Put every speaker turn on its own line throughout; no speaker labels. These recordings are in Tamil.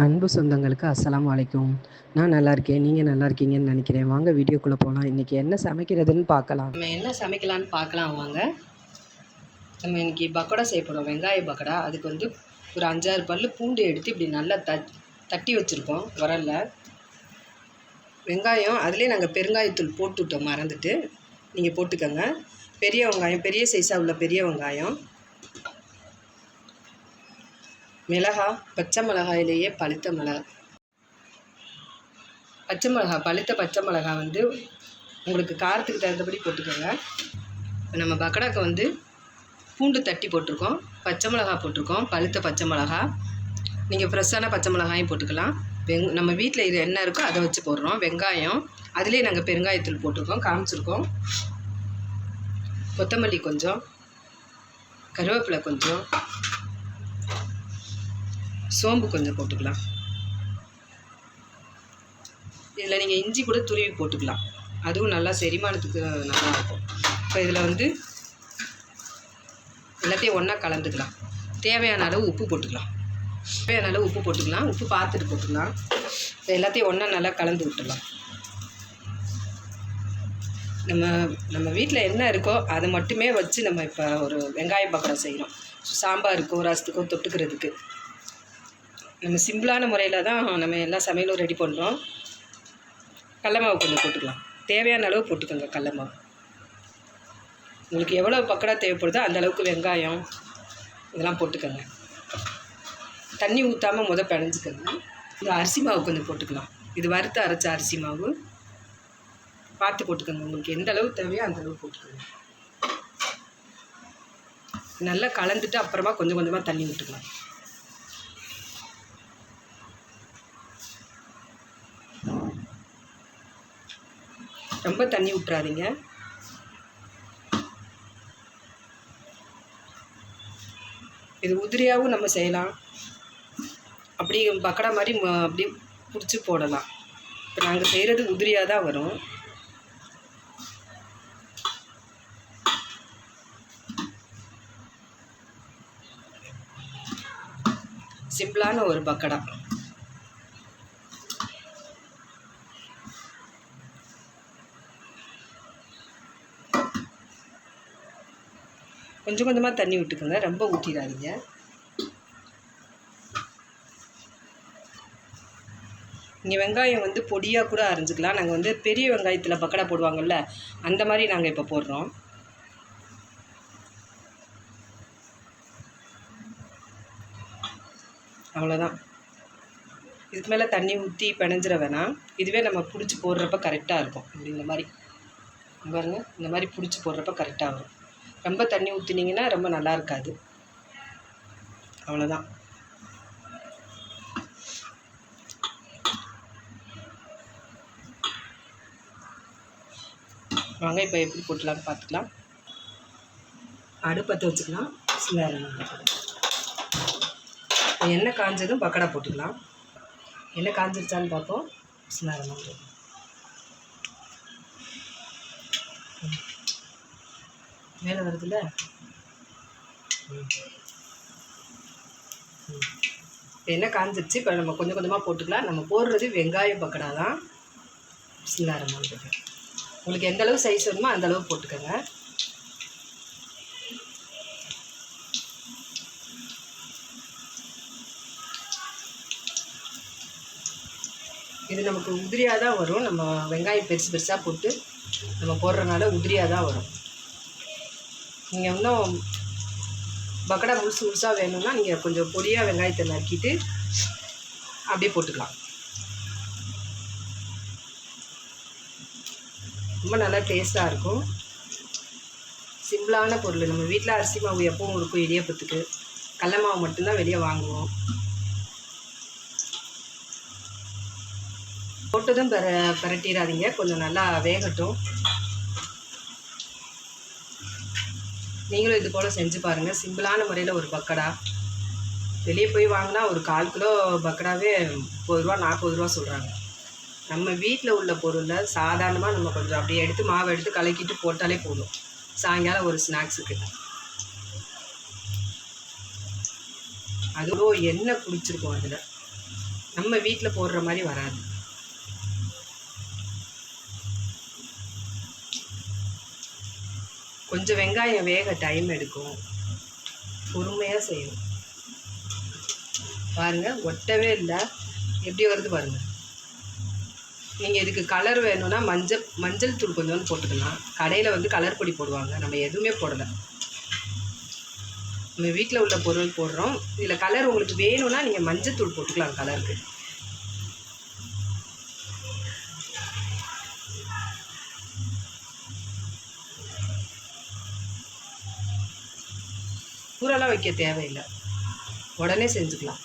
அன்பு சொந்தங்களுக்கு அஸ்ஸலாமு அலைக்கும். நான் நல்லா இருக்கேன். நீங்கள் நல்லா இருக்கீங்கன்னு நினைக்கிறேன். வாங்க வீடியோக்குள்ளே போகலாம். இன்றைக்கி என்ன சமைக்கிறதுன்னு பார்க்கலாம்.
நம்ம என்ன சமைக்கலான்னு பார்க்கலாம் வாங்க. நம்ம இன்றைக்கி பக்கோடா செய்ய போகிறோம், வெங்காய பக்கோடா. அதுக்கு வந்து ஒரு 5-6 பல் பூண்டு எடுத்து இப்படி நல்லா தட்டி வச்சுருக்கோம் உரலில். வெங்காயம் அதிலே நாங்கள் பெருங்காயத்தூள் போட்டுவிட்டோம், மறந்துட்டு. நீங்கள் போட்டுக்கோங்க. பெரிய வெங்காயம், பெரிய சைஸாக உள்ள பெரிய வெங்காயம், மிளகா, பச்சை மிளகாயிலேயே பழுத்த மிளகா, பழுத்த பச்சை மிளகா வந்து உங்களுக்கு காரத்துக்கு தகுந்தபடி போட்டுக்கோங்க. இப்போ நம்ம பக்கோடாக்கு வந்து பூண்டு தட்டி போட்டிருக்கோம், பச்சை மிளகா போட்டிருக்கோம், பழுத்த பச்சை மிளகா. நீங்கள் ஃப்ரெஷ்ஷான பச்சை மிளகாயும் போட்டுக்கலாம். நம்ம வீட்டில் இது என்ன இருக்கோ அதை வச்சு போடுறோம். வெங்காயம் அதிலே நாங்கள் பெருங்காயத்தூள் போட்டிருக்கோம், காமிச்சிருக்கோம். கொத்தமல்லி கொஞ்சம், கருவேப்பிலை கொஞ்சம், சோம்பு கொஞ்சம் போட்டுக்கலாம். இதில் நீங்கள் இஞ்சி கூட துருவி போட்டுக்கலாம், அதுவும் நல்லா செரிமானத்துக்கு நல்லாயிருக்கும். இப்போ இதில் வந்து எல்லாத்தையும் ஒன்றா கலந்துக்கலாம். தேவையான அளவு உப்பு போட்டுக்கலாம். உப்பு பார்த்துட்டு போட்டுக்கலாம். இப்போ எல்லாத்தையும் ஒன்றா நல்லா கலந்து விட்டுடலாம். நம்ம வீட்டில் என்ன இருக்கோ அதை மட்டுமே வச்சு நம்ம இப்போ ஒரு வெங்காய பக்கோடா செய்கிறோம். சாம்பாருக்கோ ரசத்துக்கோ தொட்டுக்கிறதுக்கு நம்ம சிம்பிளான முறையில் தான் நம்ம எல்லா சமையலும் ரெடி பண்ணுறோம். கடல மாவு கொஞ்சம் போட்டுக்கலாம், தேவையான அளவு போட்டுக்கோங்க. கடல மாவு உங்களுக்கு எவ்வளோ பக்கோடா தேவைப்படுதோ அந்த அளவுக்கு வெங்காயம் இதெல்லாம் போட்டுக்கோங்க. தண்ணி ஊற்றாமல் பிணைஞ்சிக்கோங்க. இந்த அரிசி மாவு கொஞ்சம் போட்டுக்கலாம். இது வறுத்து அரைச்ச அரிசி மாவு பார்த்து போட்டுக்கோங்க. உங்களுக்கு எந்த அளவு தேவையோ அந்த அளவு போட்டுக்கோங்க. நல்லா கலந்துட்டு அப்புறமா கொஞ்சம் கொஞ்சமாக தண்ணி விட்டுக்கலாம். ரொம்ப தண்ணி விட்டுறாதீங்க. இது உதிரியாகவும் நம்ம செய்யலாம், அப்படி பக்கோடா மாதிரி அப்படி பிடிச்சி போடலாம். இப்போ நாங்கள் செய்கிறது உதிரியாக தான் வரும். சிம்பிளான ஒரு பக்கோடா. கொஞ்சம் கொஞ்சமாக தண்ணி விட்டுக்கோங்க, ரொம்ப ஊற்றிடாதீங்க. நீங்கள் வெங்காயம் வந்து பொடியாக கூட அரைஞ்சிக்கலாம். நாங்கள் வந்து பெரிய வெங்காயத்தில் பக்கோடா போடுவாங்கள்ல, அந்த மாதிரி நாங்கள் இப்போ போடுறோம். அவ்வளோதான். இதுக்கு மேலே தண்ணி ஊற்றி பிணைஞ்சிட வேணாம். இதுவே நம்ம பிடிச்சி போடுறப்ப கரெக்டாக இருக்கும். இப்படி இந்த மாதிரி பாருங்கள், இந்த மாதிரி பிடிச்சி போடுறப்ப கரெக்டாக வரும். ரொம்ப தண்ணி ஊற்றினீங்கன்னா ரொம்ப நல்லா இருக்காது. அவ்வளோதான். வாங்க இப்போ எப்படி போட்டுலான்னு பார்த்துக்கலாம். அடுப்பத்தை வச்சுக்கலாம். எண்ணெய் காஞ்சதும் பக்கோடா போட்டுக்கலாம். எண்ணெய் காஞ்சிருச்சான்னு பார்ப்போம். மேலே வருதுல்ல. எண்ணெய் காஞ்சிருச்சு. இப்போ நம்ம கொஞ்சம் கொஞ்சமாக போட்டுக்கலாம். நம்ம போடுறது வெங்காய பக்கோடா தான். உங்களுக்கு எந்த அளவு சைஸ் வேணுமோ அந்த அளவு போட்டுக்கோங்க. இது நமக்கு உதிரியாக தான் வரும். நம்ம வெங்காயம் பெருசு பெருசாக போட்டு நம்ம போடுறதுனால உதிரியாக தான் வரும். நீங்கள் இன்னும் பக்கோடா முழுசாக வேணும்னா நீங்கள் கொஞ்சம் பொடியாக வெங்காயத்தை நறுக்கிட்டு அப்படியே போட்டுக்கலாம். ரொம்ப நல்லா டேஸ்ட்டாக இருக்கும். சிம்பிளான பொருள். நம்ம வீட்டில் அரிசி மாவு எப்பவும் இருக்கும் இடியப்பத்துக்கு. கடல மாவு மட்டும்தான் வெளியே வாங்குவோம். போட்டதும் பரட்டிடாதீங்க, கொஞ்சம் நல்லா வேகட்டும். நீங்களும் இது போல் செஞ்சு பாருங்கள். சிம்பிளான முறையில் ஒரு பக்கோடா. வெளியே போய் வாங்கினா ஒரு 1/4 கிலோ பக்கோடாவே 30 ரூபா 40 ரூபா சொல்கிறாங்க. நம்ம வீட்டில் உள்ள பொருளை சாதாரணமாக நம்ம கொஞ்சம் அப்படியே எடுத்து மாவை எடுத்து கலக்கிட்டு போட்டாலே போதும், சாயங்காலம் ஒரு ஸ்நாக்ஸுக்கு. அதுவும் எண்ணெய் குடிச்சிருக்கும் அதில். நம்ம வீட்டில் போடுற மாதிரி வராது. கொஞ்சம் வெங்காயம் வேக டைம் எடுக்கும், பொறுமையாக செய்யணும். பாருங்கள், ஒட்டவே இல்லை, எப்படி வருது பாருங்கள். நீங்கள் இதுக்கு கலர் வேணும்னா மஞ்சள் தூள் கொஞ்சோண்டு போட்டுக்கலாம். கடையில் வந்து கலர் பொடி போடுவாங்க, நம்ம எதுவுமே போடலை. நம்ம வீட்டில் உள்ள பொருள் போடுறோம். இதில் கலர் உங்களுக்கு வேணும்னா நீங்கள் மஞ்சள் தூள் போட்டுக்கலாம் கலருக்கு. ஊரெல்லாம் வைக்க தேவையில்லை, உடனே செஞ்சுக்கலாம்.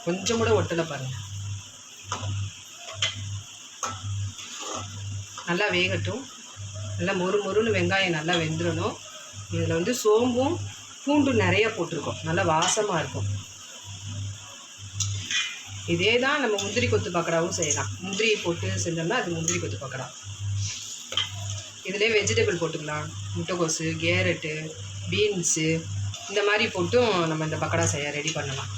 கொஞ்சம் கூட ஒட்டலை பாருங்கள். நல்லா வேகட்டும். நல்லா மொறுன்னு வெங்காயம் நல்லா வெந்துடணும். இதில் வந்து சோம்பும் பூண்டும் நிறைய போட்டிருக்கோம், நல்லா வாசமாக இருக்கும். இதே தான் நம்ம முந்திரி கொத்து பக்கடாவும் செய்யலாம். முந்திரி போட்டு செஞ்சோம்னா அது முந்திரி கொத்து பக்கடா. இதிலே வெஜிடபிள் போட்டுக்கலாம், முட்டைக்கோசு, கேரட்டு, பீன்ஸு இந்த மாதிரி போட்டும் நம்ம இந்த பக்கடா செய்ய ரெடி பண்ணலாம்.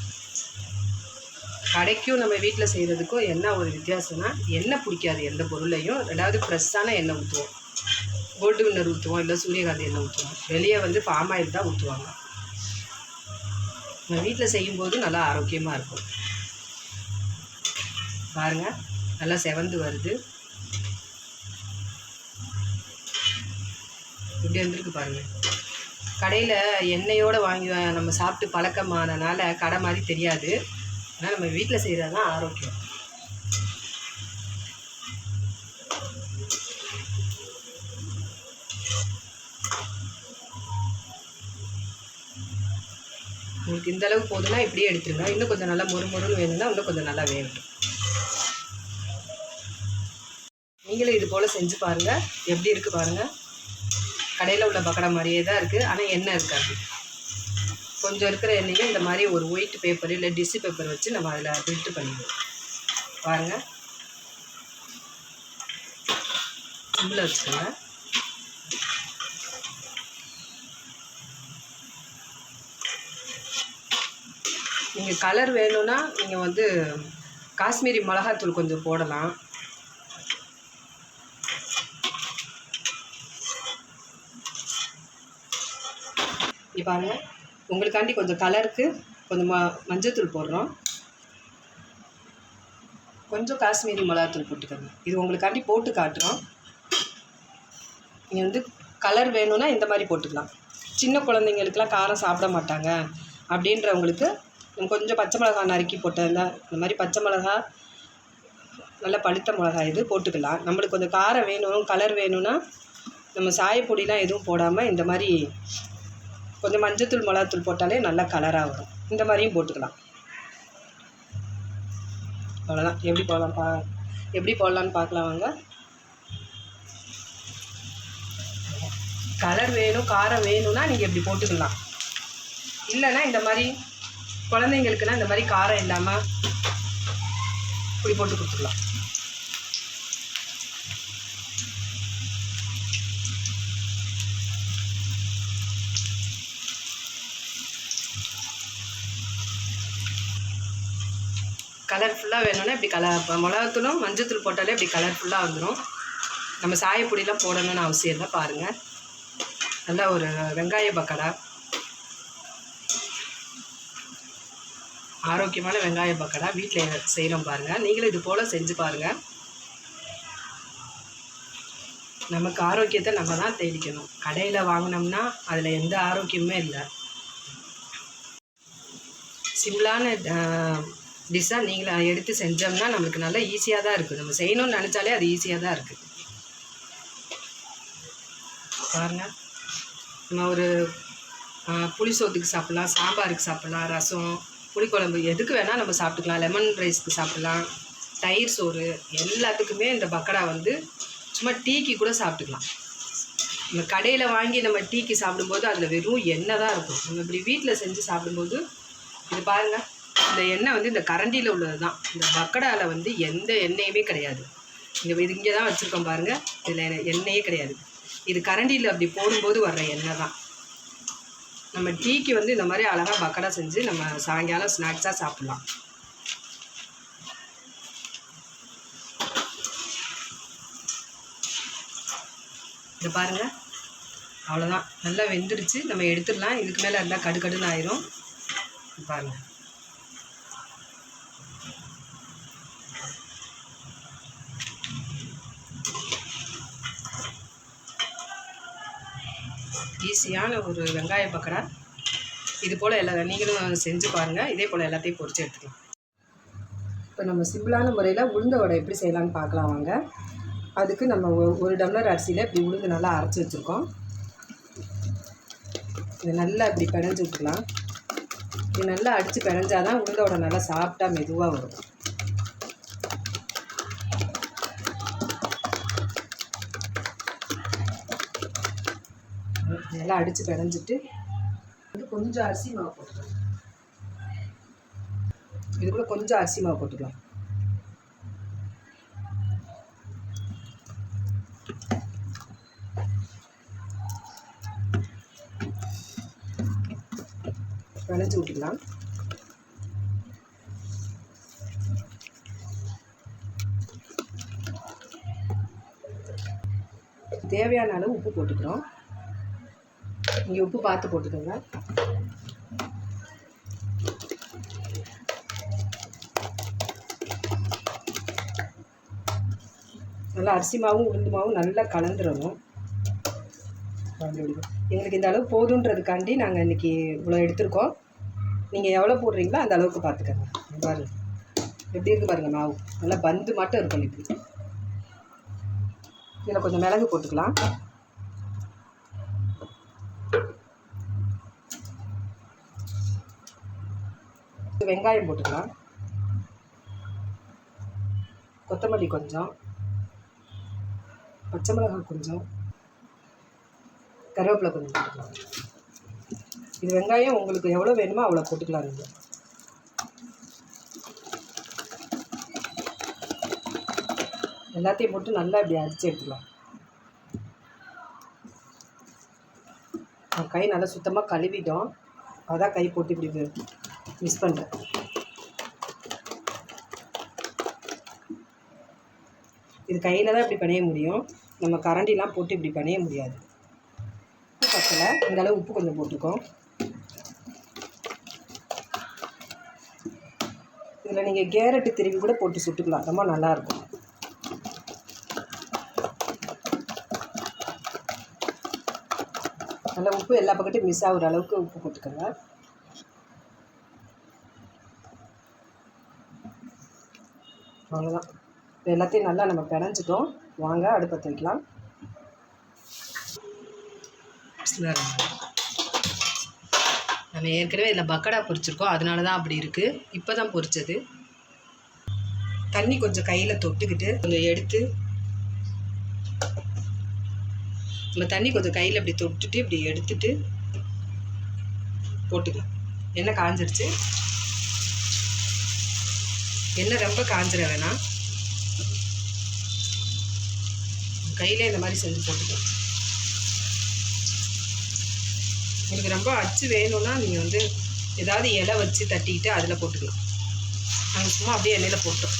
கடைக்கும் நம்ம வீட்டில் செய்கிறதுக்கும் என்ன ஒரு வித்தியாசம்னா, எண்ணெய் பிடிக்காது எந்த பொருளையும். ரெண்டாவது ஃப்ரெஷ்ஷான எண்ணெய் ஊற்றுவோம், கோல்டு வின்னர் ஊற்றுவோம், இல்லை சூரியகாந்தி எண்ணெய் ஊற்றுவோம். வெளியே வந்து பாம் ஆயில் தான் ஊற்றுவாங்க. நம்ம வீட்டில் செய்யும்போது நல்லா ஆரோக்கியமாக இருக்கும். பாருங்கள், நல்லா செவந்து வருது. இப்படி வந்துருக்கு பாருங்கள். கடையில் எண்ணெயோடு வாங்கி நம்ம சாப்பிட்டு பழக்கமானனால கடை மாதிரி தெரியாது. ஆனால் நம்ம வீட்டில் செய்கிறது தான் ஆரோக்கியம். உங்களுக்கு இந்த அளவுக்கு போதுன்னா இப்படியே எடுத்துருங்க. இன்னும் கொஞ்சம் நல்லா மொறுன்னு வேணும்னா இன்னும் கொஞ்சம் நல்லா வேகட்டும். நீங்களும் இது போல் செஞ்சு பாருங்கள், எப்படி இருக்குது பாருங்கள். கடையில் உள்ள பக்கடா மாதிரியே தான் இருக்குது, ஆனால் எண்ணெய் இருக்காது. கொஞ்சம் இருக்கிற எண்ணெயும் இந்த மாதிரி ஒரு ஒயிட் பேப்பர் இல்லை டிஷ்யூ பேப்பர் வச்சு நம்ம அதில் ஃபில்ட்ரு பண்ணிடுவோம். பாருங்கள், சிம்மில் வச்சுக்கோங்க. நீங்கள் கலர் வேணும்னா நீங்கள் வந்து காஷ்மீரி மிளகாத்தூள் கொஞ்சம் போடலாம். இப்போ பாருங்கள், உங்களுக்காண்டி கொஞ்சம் கலருக்கு கொஞ்சம் மஞ்சத்தூள் போடுறோம், கொஞ்சம் காஷ்மீரி மிளகாத்தூள் போட்டுக்கோங்க. இது உங்களுக்காண்டி போட்டு காட்டுறோம். நீங்கள் வந்து கலர் வேணும்னா இந்த மாதிரி போட்டுக்கலாம். சின்ன குழந்தைங்களுக்கெலாம் காரம் சாப்பிட மாட்டாங்க அப்படின்றவங்களுக்கு கொஞ்சம் பச்சை மிளகா நறுக்கி போட்டிருந்தா, இந்த மாதிரி பச்சை மிளகா நல்லா பழுத்த மிளகா இது போட்டுக்கலாம். நம்மளுக்கு கொஞ்சம் காரம் வேணும், கலர் வேணும்னா நம்ம சாயப்பொடிலாம் எதுவும் போடாமல் இந்த மாதிரி கொஞ்சம் மஞ்சத்தூள் மிளகாத்தூள் போட்டாலே நல்லா கலராக வரும். இந்த மாதிரியும் போட்டுக்கலாம். அவ்வளோதான். எப்படி போடலான்னு பார்க்கலாம் வாங்க. கலர் வேணும், காரம் வேணும்னா நீங்கள் இப்படி போட்டுக்கலாம். இல்லைன்னா இந்த மாதிரி குழந்தைங்களுக்குன்னா இந்த மாதிரி காரம் இல்லாமல் இப்படி போட்டு கொடுத்துக்கலாம். கலர்ஃபுல்லாக வேணும்னா இப்படி மிளகாத்தூளும் மஞ்சத்தூள் போட்டாலே இப்படி கலர்ஃபுல்லாக வந்துடும். நம்ம சாயப்பொடிலாம் போடணும்னு அவசியம் இல்லை. பாருங்கள், நல்லா ஒரு வெங்காய பக்கடா, ஆரோக்கியமான வெங்காய பக்கடா வீட்டில் செய்கிறோம் பாருங்கள். நீங்களும் இது போல் செஞ்சு பாருங்கள். நமக்கு ஆரோக்கியத்தை நம்ம தான் தேடிக்கணும். கடையில் வாங்கினோம்னா அதில் எந்த ஆரோக்கியமே இல்லை. சிம்பிளான டிஷ்ஷாக நீங்களே எடுத்து செஞ்சோம்னா நம்மளுக்கு நல்லா ஈஸியாக தான் இருக்குது. நம்ம செய்யணும்னு நினச்சாலே அது ஈஸியாக தான் இருக்குது. பாருங்கள், நம்ம ஒரு புளி சோத்துக்கு சாப்பிட்லாம், சாம்பாருக்கு சாப்பிட்லாம், ரசம், புளிக்குழம்பு எதுக்கு வேணால் நம்ம சாப்பிட்டுக்கலாம். லெமன் ரைஸ்க்கு சாப்பிட்லாம், தயிர் சோறு எல்லாத்துக்குமே இந்த பக்கடா வந்து சும்மா டீக்கு கூட சாப்பிட்டுக்கலாம். நம்ம கடையில் வாங்கி நம்ம டீக்கு சாப்பிடும்போது அதில் வெறும் எண்ணெய் தான் இருக்கும். நம்ம இப்படி வீட்டில் செஞ்சு சாப்பிடும்போது இது பாருங்கள், இந்த எண்ணெய் வந்து இந்த கரண்டியில் உள்ளது தான். இந்த பக்கடாவில் வந்து எந்த எண்ணெயுமே கிடையாது. இது இங்கே தான் வச்சுருக்கோம் பாருங்கள், இதில் எண்ணெயே கிடையாது. இது கரண்டியில் அப்படி போடும்போது வர்ற எண்ணெய் தான். நம்ம டீக்கு வந்து இந்த மாதிரி அழகாக பக்கடா செஞ்சு நம்ம சாயங்காலம் ஸ்நாக்ஸாக சாப்பிட்லாம். இதை பாருங்கள், அவ்வளோதான், நல்லா வெந்துடுச்சு. நம்ம எடுத்துடலாம். இதுக்கு மேலே இருந்தால் கடுன்னு ஆயிரும். பாருங்கள், ஈஸியான ஒரு வெங்காய பக்கடா. இது போல் நீங்களும் செஞ்சு பாருங்கள். இதே போல் எல்லாத்தையும் பொரிச்சு எடுத்துக்கலாம். இப்போ நம்ம சிம்பிளான முறையில் உளுந்த வடை எப்படி செய்யலான்னு பார்க்கலாம் வாங்க. அதுக்கு நம்ம 1 டம்ளர் அரிசியில் இப்படி உளுந்து நல்லா அரைச்சி வச்சுருக்கோம். இதை நல்லா இப்படி பிணைஞ்சு விட்டுக்கலாம். இது நல்லா அடித்து பிணைஞ்சாதான் உளுந்த வடை நல்லா சாப்பிட்டா மெதுவாக வரும். நல்லா அடித்து பிணைஞ்சிட்டு கொஞ்சம் அரிசி மாவு போட்டுக்கலாம். இது கூட கொஞ்சம் அரிசி மாவு போட்டுக்கலாம். பிணைஞ்சு விட்டுக்கலாம். தேவையான அளவு உப்பு போட்டுக்கிறோம். நீங்கள் உப்பு பார்த்து போட்டுக்கோங்க. நல்லா அரிசி மாவும் உளுந்து மாவும் நல்லா கலந்துடணும். எங்களுக்கு இந்த அளவு போதுன்றதுக்காண்டி நாங்கள் இன்றைக்கி இவ்வளோ எடுத்துருக்கோம். நீங்கள் எவ்வளோ போடுறீங்களோ அந்த அளவுக்கு பார்த்துக்கோங்க. பாருங்கள் எப்படி இருக்குது பாருங்கள், மாவு நல்லா பந்து மட்டும் இருக்கும். இப்படி இதில் கொஞ்சம் மிளகு போட்டுக்கலாம். வெங்காயம் போட்டுக்கலாம். கொத்தமல்லி கொஞ்சம், பச்சை மிளகாய் கொஞ்சம், கருவேப்பிலை கொஞ்சம் போட்டுக்கலாம். இது வெங்காயம் உங்களுக்கு எவ்வளோ வேணுமோ அவ்வளோ போட்டுக்கலாம். நீங்கள் எல்லாத்தையும் போட்டு நல்லா இப்படி அடித்து எடுத்துக்கலாம். கை நல்லா சுத்தமாக கழுவிட்டோம். அதான் கை போட்டு இப்படி மிஸ் பண்ணுறேன். இது கையில் தான் இப்படி பிணைய முடியும். நம்ம கரண்டிலாம் போட்டு இப்படி பிணைய முடியாது. உப்பு பத்தலை, இந்த அளவு உப்பு கொஞ்சம் போட்டுக்கோம். இதில் நீங்கள் கேரட்டு திருவி கூட போட்டு சுட்டுக்கலாம், ரொம்ப நல்லாயிருக்கும். நல்லா உப்பு எல்லா பக்கத்தையும் மிஸ் ஆகுற அளவுக்கு உப்பு போட்டுக்கோங்க. அவ்வளோதான். எல்லாத்தையும் நல்லா நம்ம பிணைஞ்சிட்டோம். வாங்க அடுப்பத்தை வைக்கலாம். நம்ம ஏற்கனவே இதில் பக்கடா பொரிச்சிருக்கோம், அதனால தான் அப்படி இருக்குது. இப்போ தான் பொரிச்சது. தண்ணி கொஞ்சம் கையில் தொட்டுக்கிட்டு கொஞ்சம் எடுத்து நம்ம தண்ணி கொஞ்சம் கையில் இப்படி தொட்டுட்டு இப்படி எடுத்துட்டு போட்டுக்கலாம். எண்ணெய் காஞ்சிருச்சு. எண்ணெய் ரொம்ப காஞ்சிட வேணாம். கையிலே இந்த மாதிரி செஞ்சு போட்டுக்கலாம். உங்களுக்கு ரொம்ப அச்சு வேணும்னா நீங்கள் வந்து ஏதாவது இலை வச்சு தட்டிக்கிட்டு அதில் போட்டுக்கலாம். நாங்கள் சும்மா அப்படியே எண்ணெயில் போட்டோம்.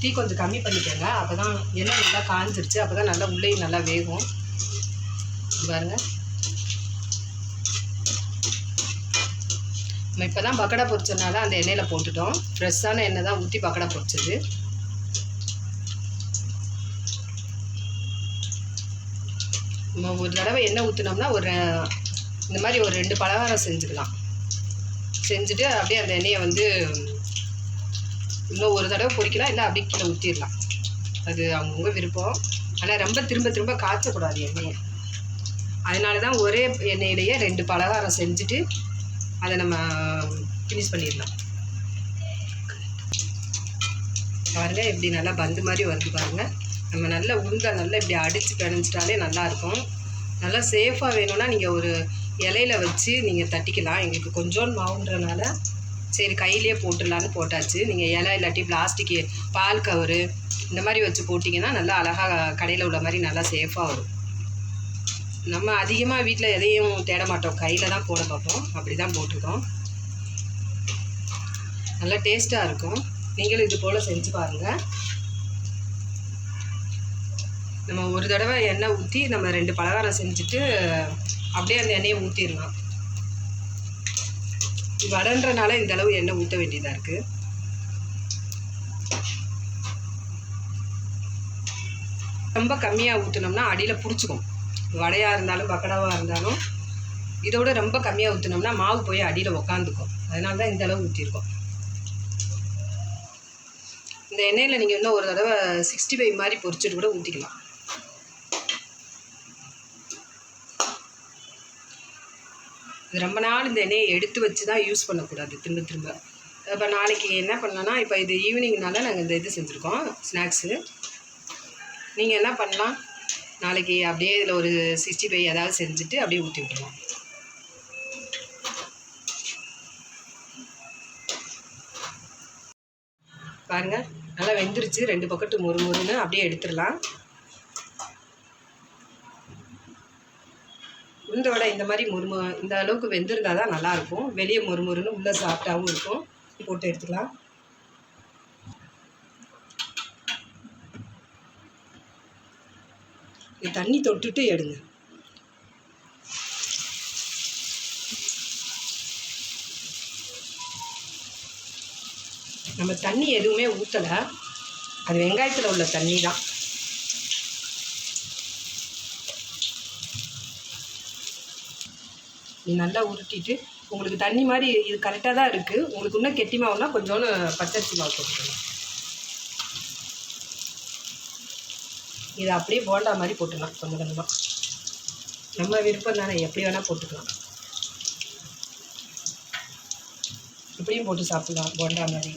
டீ கொஞ்சம் கம்மி பண்ணிக்கோங்க, அப்போ தான் எண்ணெய் நல்லா காஞ்சிருச்சு. அப்போ தான் நல்லா உள்ளேயும் நல்லா வேகும். பாருங்கள், நம்ம இப்போ தான் பக்கடா பொரிச்சதுனால அந்த எண்ணெயில் போட்டுட்டோம். ஃப்ரெஷ்ஷான எண்ணெய் தான் ஊற்றி பக்கடா பொரிச்சது. நம்ம ஒரு தடவை எண்ணெய் ஊற்றினோம்னா இந்த மாதிரி ஒரு 2 பலகாரம் செஞ்சுக்கலாம். செஞ்சுட்டு அப்படியே அந்த எண்ணெயை வந்து இன்னும் ஒரு தடவை பொரிக்கலாம், இல்லை அப்படியே கீழே ஊற்றிடலாம். அது அவங்கவுங்க விருப்பம். ஆனால் ரொம்ப திரும்ப திரும்ப காய்ச்சக்கூடாது எண்ணெயை. அதனால தான் ஒரே எண்ணெயிலேயே 2 பலகாரம் செஞ்சுட்டு அதை நம்ம ஃபினிஷ் பண்ணிடலாம். பாருங்கள் எப்படி நல்லா பந்து மாதிரி வருது பாருங்கள். நம்ம நல்லா உளுந்தை நல்லா இப்படி அடித்து பிணைஞ்சிட்டாலே நல்லாயிருக்கும். நல்லா சேஃபாக வேணும்னா நீங்கள் ஒரு இலையில வச்சு நீங்கள் தட்டிக்கலாம். எங்களுக்கு கொஞ்சோண்டு மாவுன்றனால சரி கையிலே போட்டுடலான்னு போட்டாச்சு. நீங்கள் இலை இல்லாட்டி பிளாஸ்டிக்கு பால் கவரு இந்த மாதிரி வச்சு போட்டிங்கன்னா நல்லா அழகாக கடையில் உள்ள மாதிரி நல்லா சேஃபாக வரும். நம்ம அதிகமாக வீட்டில் எதையும் தேட மாட்டோம், கையில் தான் போட பார்ப்போம். அப்படி தான் போட்டிருக்கோம். நல்லா டேஸ்ட்டாக இருக்கும். நீங்களும் இது போல் செஞ்சு பாருங்கள். நம்ம ஒரு தடவை எண்ணெய் ஊற்றி நம்ம 2 பலகாரம் செஞ்சுட்டு அப்படியே அந்த எண்ணெயை ஊற்றிடலாம். வடைன்றனால இந்த அளவு எண்ணெய் ஊற்ற வேண்டியதாக இருக்குது. ரொம்ப கம்மியாக ஊற்றினோம்னா அடியில் பிடிச்சிக்கும். வடையாக இருந்தாலும் பக்கடாவாக இருந்தாலும் இதோட ரொம்ப கம்மியாக ஊற்றினோம்னா மாவு போய் அடியில் உக்காந்துக்கும். அதனால தான் இந்த அளவு ஊற்றிருக்கோம். இந்த எண்ணெயில் நீங்கள் இன்னும் ஒரு தடவை 65 மாதிரி பொரிச்சிட்டு கூட ஊற்றிக்கலாம். இது ரொம்ப நாள் இந்த எண்ணெயை எடுத்து வச்சு தான் யூஸ் பண்ணக்கூடாது திரும்ப திரும்ப. இப்போ நாளைக்கு என்ன பண்ணலான்னா, இப்போ இது ஈவினிங்னால நாங்கள் இந்த இது செஞ்சுருக்கோம் ஸ்நாக்ஸு. நீங்கள் என்ன பண்ணலாம், நாளைக்கு அப்படியே இதில் ஒரு 65 ஏதாவது செஞ்சுட்டு அப்படியே ஊற்றி விட்டுருவோம். பாருங்கள், நல்லா வெந்துருச்சு. 2 பக்கத்து மொறுன்னு அப்படியே எடுத்துடலாம். உளுந்த வடை இந்த மாதிரி இந்த அளவுக்கு வெந்திருந்தால் தான் நல்லாயிருக்கும். வெளியே மொறுன்னு உள்ளே சாஃப்டாகவும் இருக்கும். போட்டு எடுத்துக்கலாம். இது தண்ணி தொட்டுட்டு எடுங்க. நம்ம தண்ணி எதுவுமே ஊற்றலை, அது வெங்காயத்தில் உள்ள தண்ணி தான். நீ நல்லா உருட்டிட்டு உங்களுக்கு தண்ணி மாதிரி இது கரெக்டாக தான் இருக்குது. உங்களுக்கு இன்னும் கெட்டி மாவுனா கொஞ்சோன்னு பச்சரிசி மாவு போட்டுக்கலாம். இதை அப்படியே போண்டா மாதிரி போட்டுக்கலாம். கொஞ்சம் கொஞ்சமாக நம்ம விருப்பம் தானே, எப்படி வேணால் போட்டுக்கலாம். இப்படியும் போட்டு சாப்பிட்லாம் போண்டா மாதிரி.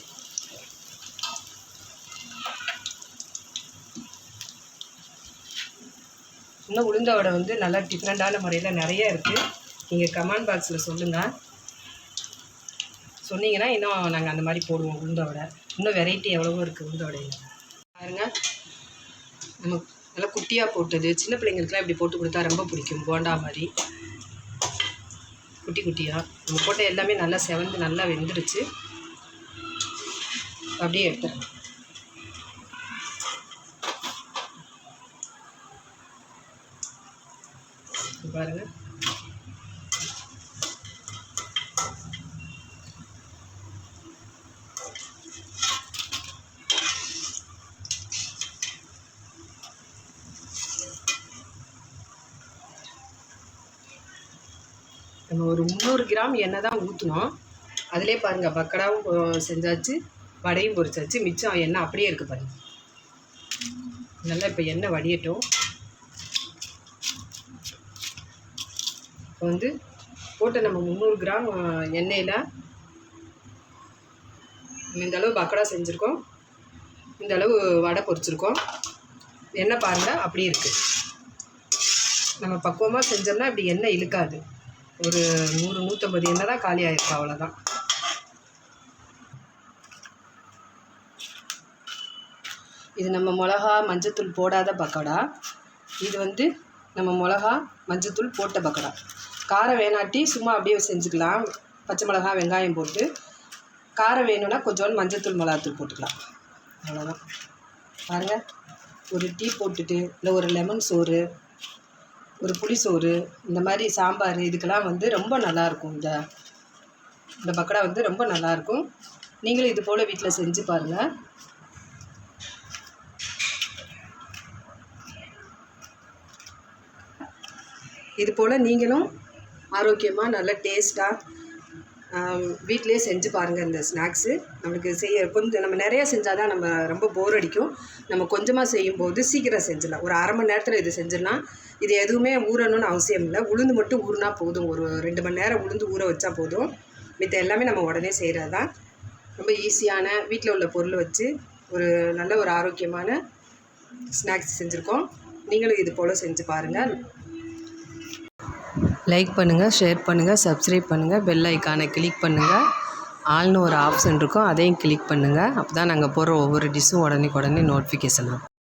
இன்னும் உளுந்த வடை வந்து நல்லா டிஃப்ரெண்ட்டான முறையில் நிறைய இருக்குது. நீங்கள் கமெண்ட் பாக்ஸில் சொல்லுங்கள். சொன்னீங்கன்னா இன்னும் நாங்கள் அந்த மாதிரி போடுவோம் உளுந்த வடை. இன்னும் வெரைட்டி எவ்வளவோ இருக்குது உளுந்த வடையில். பாருங்கள், நம்ம நல்லா குட்டியாக போட்டது. சின்ன பிள்ளைங்களுக்குலாம் இப்படி போட்டு கொடுத்தா ரொம்ப பிடிக்கும். போண்டா மாதிரி குட்டி குட்டியாக நம்ம போட்ட எல்லாமே நல்லா செவந்து நல்லா வெந்துருச்சு. அப்படியே எடுத்துறேன். பாருங்கள், நம்ம ஒரு 300 கிராம் எண்ணெய் தான் ஊற்றினோம். அதிலே பாருங்கள், பக்கடாவும் செஞ்சாச்சு, வடையும் பொரிச்சாச்சு. மிச்சம் எண்ணெய் அப்படியே இருக்குது பாருங்கள். நல்லா இப்போ எண்ணெய் வடியட்டும். இப்போ வந்து போட்டு நம்ம 300 கிராம் எண்ணெயில் இந்த அளவு பக்கடா செஞ்சுருக்கோம், இந்த அளவு வடை பொரிச்சிருக்கோம். எண்ணெய் பாருங்கள் அப்படியே இருக்குது. நம்ம பக்குவமாக செஞ்சோம்னா இப்படி எண்ணெய் இழுக்காது. ஒரு 100-150 எண்ணெய் தான் காலி ஆகிருக்கு, அவ்வளோதான். இது நம்ம மிளகா மஞ்சத்தூள் போடாத பக்கோடா. இது வந்து நம்ம மிளகா மஞ்சத்தூள் போட்ட பக்கோடா. காரம் வேணாட்டி சும்மா அப்படியே செஞ்சுக்கலாம். பச்சை மிளகா வெங்காயம் போட்டு. காரம் வேணும்னா கொஞ்சோண்டு மஞ்சத்தூள் மிளகாத்தூள் போட்டுக்கலாம், அவ்வளோதான். பாருங்கள், ஒரு டீ போட்டுட்டு இல்லை ஒரு லெமன் சோறு, ஒரு புளி சோறு, இந்த மாதிரி சாம்பார், இதுக்கெல்லாம் வந்து ரொம்ப நல்லாயிருக்கும். இந்த பக்கோடா வந்து ரொம்ப நல்லாயிருக்கும். நீங்களும் இது போல் வீட்டில் செஞ்சு பாருங்கள். இது போல் நீங்களும் ஆரோக்கியமாக நல்ல டேஸ்ட்டாக வீட்டிலே செஞ்சு பாருங்கள். இந்த ஸ்நாக்ஸு நம்மளுக்கு கொஞ்சம் நம்ம நிறையா செஞ்சால் தான் நம்ம ரொம்ப போர் அடிக்கும். நம்ம கொஞ்சமாக செய்யும்போது சீக்கிரம் செஞ்சிடலாம். ஒரு அரை மணி நேரத்தில் இது செஞ்சிடலாம். இது எதுவுமே ஊறணும்னு அவசியம் இல்லை. உளுந்து மட்டும் ஊறினா போதும். ஒரு 2 மணி நேரம் உளுந்து ஊற வச்சா போதும். மித்த எல்லாமே நம்ம உடனே செய்கிறது தான். ரொம்ப ஈஸியான வீட்டில் உள்ள பொருள் வச்சு ஒரு நல்ல ஒரு ஆரோக்கியமான ஸ்நாக்ஸ் செஞ்சுருக்கோம். நீங்களும் இது போல் செஞ்சு பாருங்கள். லைக் பண்ணுங்கள், ஷேர் பண்ணுங்கள், சப்ஸ்கிரைப் பண்ணுங்கள், பெல் ஐக்கானை கிளிக் பண்ணுங்கள். ஆல்னு ஒரு ஆப்ஷன் இருக்கும், அதையும் கிளிக் பண்ணுங்கள். அப்போ தான் நாங்கள் போடுற ஒவ்வொரு டிஷ்ஷும் உடனே நோட்டிஃபிகேஷன் வரும்.